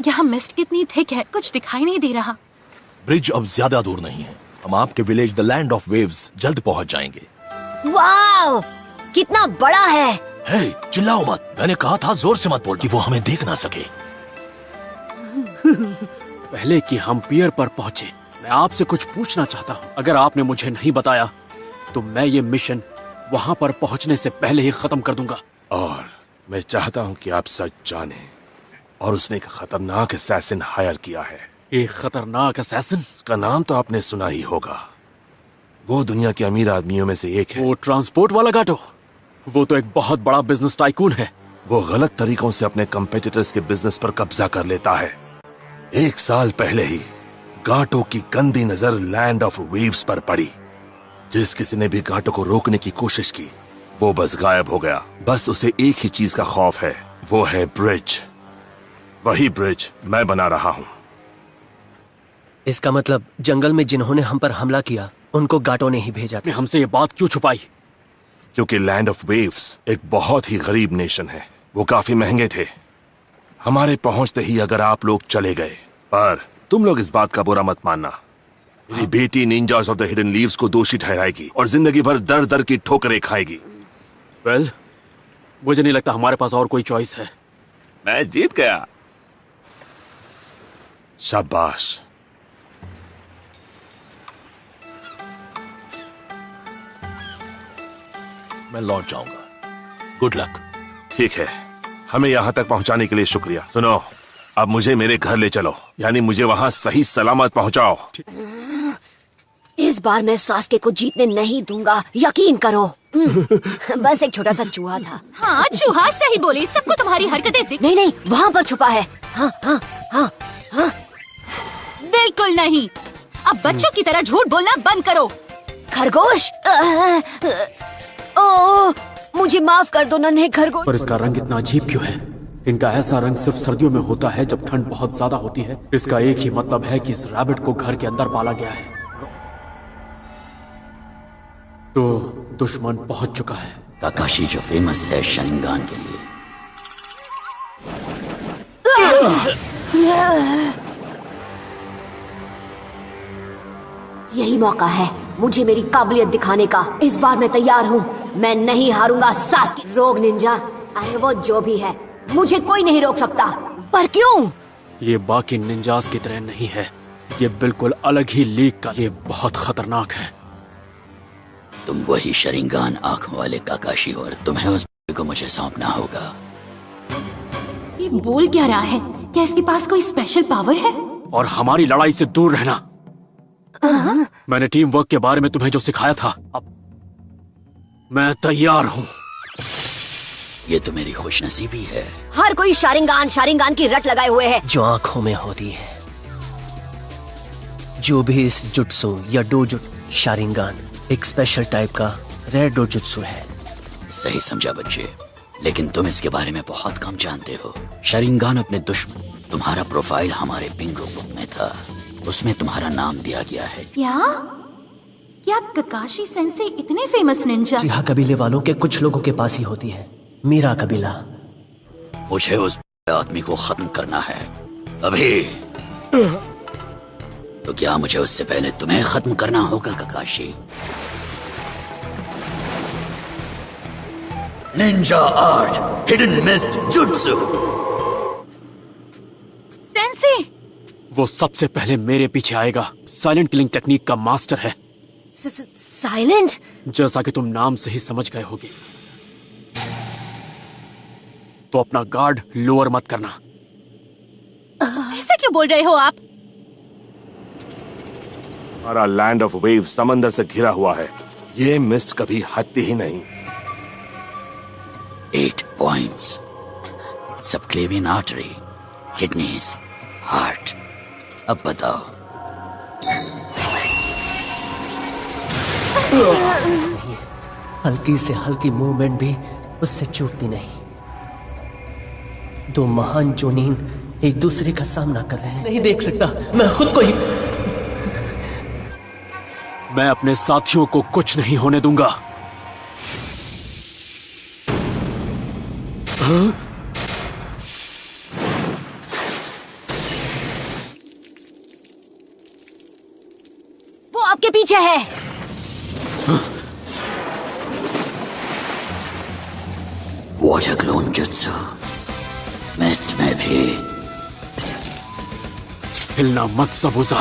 यहाँ मिस्ट कितनी थिक है, कुछ दिखाई नहीं दे रहा। ब्रिज अब ज्यादा दूर नहीं है। हम आपके village the land of waves जल्द पहुंच जाएंगे। वाव, कितना बड़ा है। हे, चिल्लाओ मत। मैंने कहा था जोर से मत बोल कि वो हमें देख ना सके। पहले कि हम पियर पर पहुंचे, मैं आपसे कुछ पूछना चाहता हूँ। अगर आपने मुझे नहीं बताया तो मैं ये मिशन वहाँ पर पहुँचने से पहले ही खत्म कर दूंगा। और मैं चाहता हूँ कि आप सच जाने और उसने एक खतरनाक असैसिन हायर किया है। एक खतरनाक असैसिन? उसका नाम तो आपने सुना ही होगा। वो दुनिया के अमीर आदमियों में से एक है। वो ट्रांसपोर्ट वाला गाटो? वो तो एक बहुत बड़ा बिजनेस टाइकून है। वो गलत तरीकों से अपने कंपेटिटर्स के बिजनेस पर कब्जा कर लेता है। 1 साल पहले ही गाटो की गंदी नजर लैंड ऑफ वेव्स पर पड़ी। जिस किसी ने भी गाटो को रोकने की कोशिश की, वो बस गायब हो गया। बस उसे एक ही चीज का खौफ है, वो है ब्रिज। वही ब्रिज मैं बना रहा हूँ। इसका मतलब जंगल में जिन्होंने हम पर हमला किया, उनको गाटो ने ही भेजा था। हमसे ये बात क्यों छुपाई? क्योंकि लैंड ऑफ वेव्स एक बहुत ही गरीब नेशन है। वो काफी महंगे थे। हमारे पहुंचते ही अगर आप लोग चले गए, पर तुम लोग इस बात का बुरा मत मानना, मेरी बेटी ninjas of the hidden leaves को दोषी ठहराएगी और जिंदगी भर दर दर की ठोकरें खाएगी। वेल, मुझे नहीं लगता हमारे पास और कोई चॉइस है। मैं जीत गया। शाबाश। मैं लौट जाऊंगा। Good luck. ठीक है, हमें यहाँ तक पहुँचाने के लिए शुक्रिया। सुनो, अब मुझे मेरे घर ले चलो, यानी मुझे वहाँ सही सलामत पहुँचाओ। इस बार मैं सास्के को जीतने नहीं दूंगा, यकीन करो। बस एक छोटा सा चूहा था। हाँ, चूहा सही बोली। सबको तुम्हारी हरकतें दिख। नहीं नहीं, वहाँ पर छुपा है। हाँ हाँ हाँ हाँ। बिल्कुल नहीं। अब बच्चों की तरह झूठ बोलना बंद करो। खरगोश। ओह, मुझे माफ कर दो नन्हे खरगोश। पर इसका रंग इतना अजीब क्यों है? इनका ऐसा रंग सिर्फ सर्दियों में होता है जब ठंड बहुत ज्यादा होती है। इसका एक ही मतलब है कि इस रैबिट को घर के अंदर पाला गया है। तो दुश्मन पहुंच चुका है। काकाशी जो फेमस है शरिंगान के लिए। यही मौका है मुझे मेरी काबिलियत दिखाने का। इस बार मैं तैयार हूँ। मैं नहीं हारूंगा सास्के। रोग निंजा, अरे वो जो भी है, मुझे कोई नहीं रोक सकता। पर क्यों? ये बाकी निंजास की तरह नहीं है। ये बिल्कुल अलग ही लीग का। ये बहुत खतरनाक है। तुम वही शरिंगान आंखों वाले काकाशी हो और तुम्हें उस को मुझे सौंपना होगा। ये बोल क्या रहा है? क्या इसके पास कोई स्पेशल पावर है? और हमारी लड़ाई से दूर रहना। मैंने टीम वर्क के बारे में तुम्हें जो सिखाया था, अब मैं तैयार हूँ। ये तो मेरी खुशनसीबी है। हर कोई शारिंगान की रट लगाए हुए है जो आंखों में होती है। जो भी इस जुत्सु या डोजुट शारिंगान एक स्पेशल टाइप का रेयर डोजुत्सु है। सही समझा बच्चे, लेकिन तुम इसके बारे में बहुत कम जानते हो। शरिंगान अपने दुश्मन। तुम्हारा प्रोफाइल हमारे बिंगो बुक में था, उसमें तुम्हारा नाम दिया गया है। क्या ककाशी सेंसे इतने फेमस निंजा? जी हाँ, कबीले वालों के कुछ लोगों के पास ही होती है। मेरा कबीला। मुझे उस आदमी को खत्म करना है अभी। तो क्या मुझे उससे पहले तुम्हें खत्म करना होगा Kakashi? Ninja art hidden mist jutsu. Sensei, वो सबसे पहले मेरे पीछे आएगा। साइलेंट किलिंग टेक्निक का मास्टर है। साइलेंट? जैसा कि तुम नाम से ही समझ गए होगे। तो अपना गार्ड लोअर मत करना। ऐसा क्यों बोल रहे हो आप? हमारा लैंड ऑफ वेव समंदर से घिरा हुआ है। ये मिस्ट कभी हटती ही नहीं। 8 points, subclavian artery, kidneys, heart. अब बताओ। हल्की से हल्की मूवमेंट भी उससे चूकती नहीं। 2 महान जोनीन एक दूसरे का सामना कर रहे हैं। नहीं देख सकता मैं खुद को ही। मैं अपने साथियों को कुछ नहीं होने दूंगा। वो आपके पीछे है। वाटर क्लोन जुत्सु मिस्ट में भी। हिलना मत सबूजा।